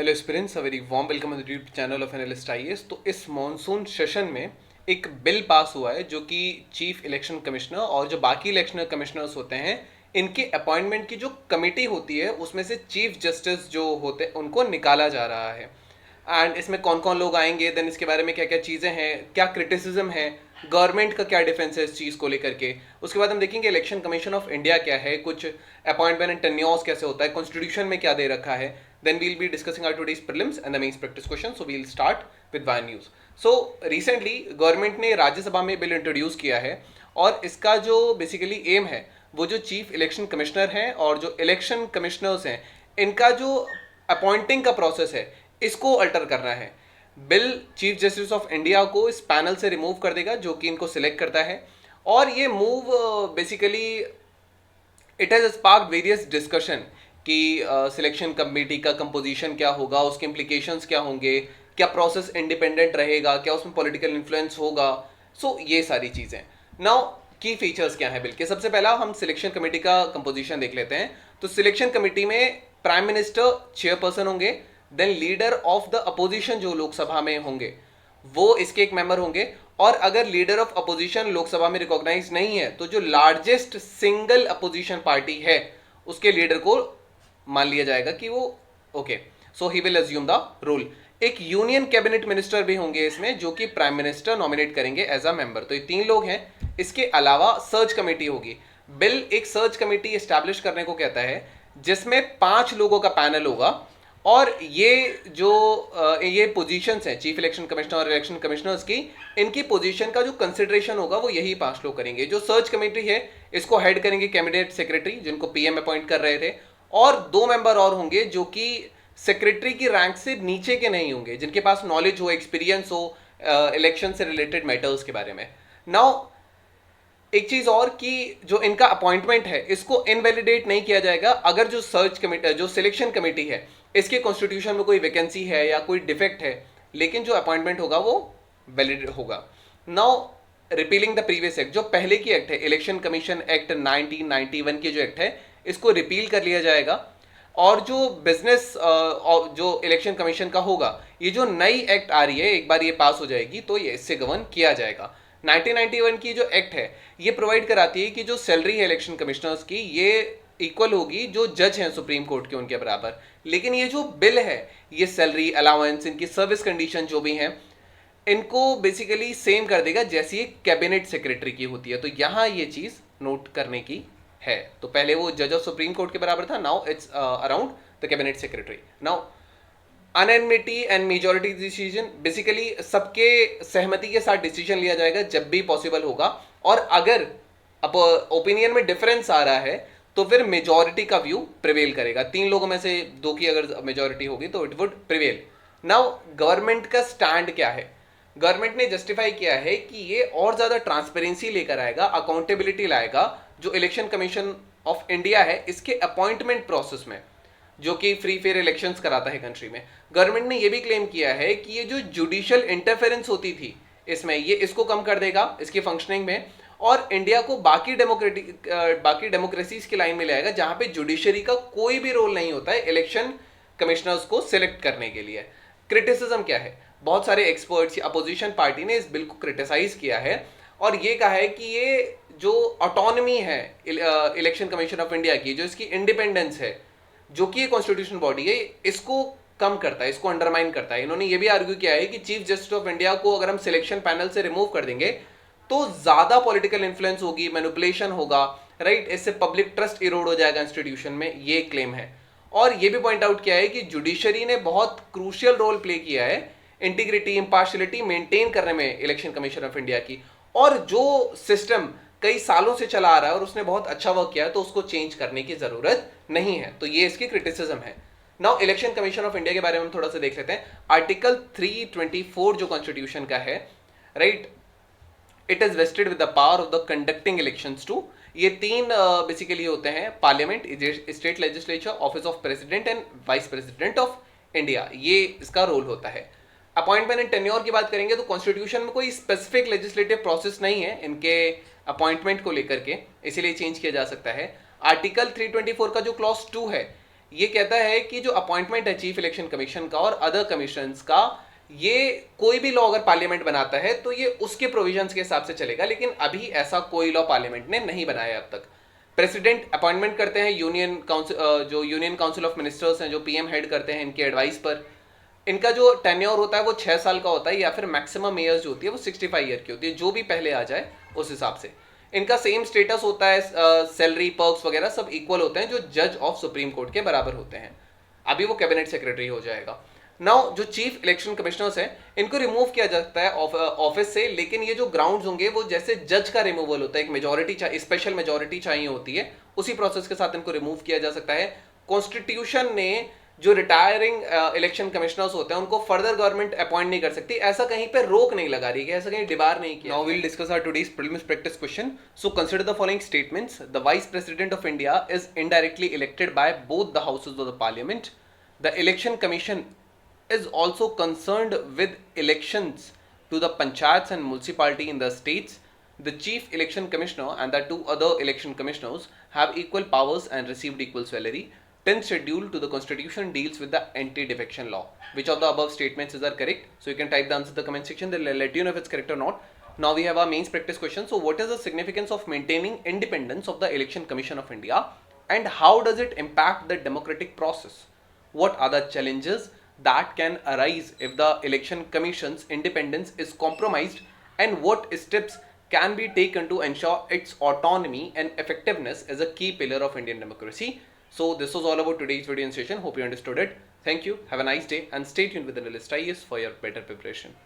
Hello aspirants, a very warm welcome on the YouTube channel of analyst IAS. तो इस monsoon session में एक bill pass हुआ है जो कि चीफ इलेक्शन कमिश्नर और जो बाकी इलेक्शन कमिश्नर्स होते हैं इनके अपॉइंटमेंट की जो कमेटी होती है उसमें से चीफ जस्टिस जो होते हैं उनको निकाला जा रहा है। एंड इसमें कौन कौन लोग आएंगे, देन इसके बारे में क्या क्या चीज़ें हैं, क्या क्रिटिसिज्म है, गवर्नमेंट का क्या डिफेंस है इस चीज़ को लेकर के। उसके बाद हम देखेंगे इलेक्शन कमीशन ऑफ इंडिया क्या है, कुछ अपॉइंटमेंट एंड टेन्योर्स कैसे होता है, कॉन्स्टिट्यूशन में क्या दे रखा है। Then we'll be discussing our today's prelims and the mains practice questions. So we'll start with Vine News. So recently government ने राज्यसभा में बिल इंट्रोड्यूस किया है और इसका जो बेसिकली एम है वो जो चीफ इलेक्शन कमिश्नर हैं और जो इलेक्शन कमिश्नर्स हैं इनका जो अपॉइंटिंग का प्रोसेस है इसको अल्टर करना है। Bill chief justice of India को इस पैनल से रिमूव कर देगा जो कि इनको सिलेक्ट करता है। और ये move basically it has sparked various discussion कि सिलेक्शन कमेटी का कंपोजिशन क्या होगा, उसके इम्प्लीकेशंस क्या होंगे, क्या प्रोसेस इंडिपेंडेंट रहेगा, क्या उसमें पॉलिटिकल इन्फ्लुएंस होगा। सो ये सारी चीज़ें। नाउ की फीचर्स क्या है बिल के। सबसे पहला हम सिलेक्शन कमेटी का कंपोजिशन देख लेते हैं। तो सिलेक्शन कमेटी में प्राइम मिनिस्टर चेयरपर्सन होंगे, then leader of the opposition जो लोकसभा में होंगे वो इसके एक मेंबर होंगे, और अगर लीडर ऑफ अपोजिशन लोकसभा में रिकॉग्नाइज नहीं है तो जो लार्जेस्ट सिंगल अपोजिशन पार्टी है उसके लीडर को मान लिया जाएगा कि वो okay, so he will assume the role. एक यूनियन कैबिनेट मिनिस्टर भी होंगे इसमें जो कि प्राइम मिनिस्टर नॉमिनेट करेंगे एज अ मेंबर। तो ये 3 लोग हैं। इसके अलावा सर्च कमेटी होगी। बिल एक सर्च कमेटी एस्टैब्लिश करने को कहता है जिसमें 5 लोगों का पैनल होगा, और ये जो ये पोजीशंस हैं चीफ इलेक्शन कमिश्नर और इलेक्शन कमिश्नर्स की, इनकी पोजीशन का जो कंसिडरेशन होगा वो यही 5 लोग करेंगे। जो सर्च कमेटी है इसको हेड करेंगे कैबिनेट सेक्रेटरी जिनको पीएम अपॉइंट कर रहे थे, और 2 मेंबर और होंगे जो कि सेक्रेटरी की रैंक से नीचे के नहीं होंगे, जिनके पास नॉलेज हो, एक्सपीरियंस हो इलेक्शन से रिलेटेड मैटर्स के बारे में। नाउ एक चीज और कि जो इनका अपॉइंटमेंट है इसको इनवैलिडेट नहीं किया जाएगा अगर जो सर्च कमेटी जो सिलेक्शन कमेटी है इसके कॉन्स्टिट्यूशन में कोई वैकेंसी है या कोई डिफेक्ट है, लेकिन जो अपॉइंटमेंट होगा वो वैलिड होगा। Now repealing the previous act, जो पहले की एक्ट है इलेक्शन कमीशन एक्ट 1991 की जो एक्ट है इसको रिपील कर लिया जाएगा, और जो बिजनेस जो इलेक्शन कमीशन का होगा, ये जो नई एक्ट आ रही है एक बार ये पास हो जाएगी तो ये इससे गवर्न किया जाएगा। 1991 की जो एक्ट है ये प्रोवाइड कराती है कि जो सैलरी है इलेक्शन कमिश्नर्स की ये इक्वल होगी जो जज हैं सुप्रीम कोर्ट के उनके बराबर। लेकिन ये जो बिल है ये सैलरी अलाउंस, इनकी सर्विस कंडीशन जो भी हैं इनको बेसिकली सेम कर देगा जैसी एक कैबिनेट सेक्रेटरी की होती है। तो यहाँ ये चीज़ नोट करने की है। तो पहले वो जज ऑफ सुप्रीम कोर्ट के बराबर था, now it's around the cabinet secretary. Now unanimity and majority decision, basically सबके सहमति के साथ डिसीजन लिया जाएगा जब भी पॉसिबल होगा, और अगर अब ओपिनियन में डिफरेंस आ रहा है तो फिर मेजॉरिटी का व्यू प्रिवेल करेगा। 3 लोगों में से 2 की अगर मेजॉरिटी होगी तो it would prevail. Now government का स्टैंड क्या है। गवर्नमेंट ने जस्टिफाई किया है कि ये और ज्यादा ट्रांसपेरेंसी लेकर आएगा, अकाउंटेबिलिटी लाएगा जो इलेक्शन कमीशन ऑफ इंडिया है इसके अपॉइंटमेंट प्रोसेस में, जो कि फ्री फेयर इलेक्शंस कराता है कंट्री में। गवर्नमेंट ने ये भी क्लेम किया है कि ये जो जुडिशियल इंटरफेरेंस होती थी इसमें, ये इसको कम कर देगा इसकी फंक्शनिंग में, और इंडिया को बाकी डेमोक्रेसीज की लाइन में लाएगा जहां पे जुडिशरी का कोई भी रोल नहीं होता है इलेक्शन कमिश्नर्स को सिलेक्ट करने के लिए। क्रिटिसिज्म क्या है, बहुत सारे एक्सपर्ट्स या अपोजिशन पार्टी ने इस बिल को क्रिटिसाइज किया है और ये कहा है कि ये जो ऑटोनॉमी है इलेक्शन कमीशन ऑफ इंडिया की, जो इसकी इंडिपेंडेंस है, जो कि ये कॉन्स्टिट्यूशन बॉडी है, इसको कम करता है, इसको अंडरमाइन करता है। इन्होंने ये भी आर्ग्यू किया है कि चीफ जस्टिस ऑफ इंडिया को अगर हम सिलेक्शन पैनल से रिमूव कर देंगे तो ज्यादा पॉलिटिकल इन्फ्लुएंस होगी, मैनिपुलेशन होगा, राइट, इससे पब्लिक ट्रस्ट इरोड हो जाएगा इंस्टीट्यूशन में, ये क्लेम है। और ये भी पॉइंट आउट किया है कि जुडिशरी ने बहुत क्रूशियल रोल प्ले किया है इंटीग्रिटी, इंपार्शियलिटी मेंटेन करने में इलेक्शन कमीशन ऑफ इंडिया की, और जो सिस्टम कई सालों से चला आ रहा है और उसने बहुत अच्छा वर्क किया है तो उसको चेंज करने की जरूरत नहीं है। तो ये इसकी क्रिटिसिज्म है। Now election commission of India के बारे में हम थोड़ा सा देख लेते हैं। आर्टिकल 324 जो कॉन्स्टिट्यूशन का है, right, it is vested with the power of the conducting elections to, ये 3 बेसिकली होते हैं, parliament, state legislature, office of president and vice president of India, ये इसका रोल होता है। अपॉइंटमेंट एंड टेन्योर की बात करेंगे तो कॉन्स्टिट्यूशन में कोई स्पेसिफिक लेजिस्लेटिव प्रोसेस नहीं है इनके अपॉइंटमेंट को लेकर के, इसीलिए चेंज किया जा सकता है। आर्टिकल 324 का जो क्लॉज 2 है ये कहता है कि जो अपॉइंटमेंट है चीफ इलेक्शन कमीशन का और अदर कमीशंस का, ये कोई भी लॉ अगर पार्लियामेंट बनाता है तो ये उसके प्रोविजंस के हिसाब से चलेगा, लेकिन अभी ऐसा कोई लॉ पार्लियामेंट ने नहीं बनाया अब तक। प्रेसिडेंट अपॉइंटमेंट करते हैं यूनियन काउंसिल, जो यूनियन काउंसिल ऑफ मिनिस्टर्स हैं, जो पीएम हेड करते हैं, इनके एडवाइस पर। इनका जो टेन्योर होता है वो 6 साल का होता है, या फिर मैक्सिमम ईयर्स जो होती है वो 65 ईयर की होती है, जो भी पहले आ जाए उस हिसाब से। इनका सेम स्टेटस होता है, सैलरी पर्क्स वगैरह सब इक्वल होते हैं, जो जज ऑफ सुप्रीम कोर्ट के बराबर होते हैं। अभी वो कैबिनेट सेक्रेटरी हो जाएगा। नाउ जो चीफ इलेक्शन कमिश्नर्स हैं, इनको रिमूव किया जा सकता है ऑफिस से, लेकिन ये जो ग्राउंड्स होंगे वो जैसे जज का रिमूवल होता है, एक मेजोरिटी चाहिए, स्पेशल मेजोरिटी चाहिए होती है, उसी प्रोसेस के साथ इनको रिमूव किया जा सकता है। कॉन्स्टिट्यूशन ने जो रिटायरिंग इलेक्शन कमिश्नर्स होते हैं उनको फर्दर गवर्नमेंट अपॉइंट नहीं कर सकती, ऐसा कहीं पे रोक नहीं लगा रही है, ऐसा कहीं डिबार नहीं किया। Now we will discuss our today's prelims practice question. So consider the following statements. The vice president of India is indirectly elected by both the houses of the parliament. The election commission is also concerned with elections to the panchayats and municipality in the states. The chief election commissioner and the 2 other election commissioners have equal powers and received equal salary. 10th schedule to the constitution deals with the anti-defection law. Which of the above statements are correct? So you can type the answer in the comment section, they'll let you know if it's correct or not. Now we have our mains practice question. So what is the significance of maintaining independence of the Election Commission of India, and how does it impact the democratic process? What are the challenges that can arise if the election commission's independence is compromised, and what steps can be taken to ensure its autonomy and effectiveness as a key pillar of Indian democracy? So this was all about today's video session. Hope you understood it. Thank you, have a nice day, and stay tuned with Analyst IAS for your better preparation.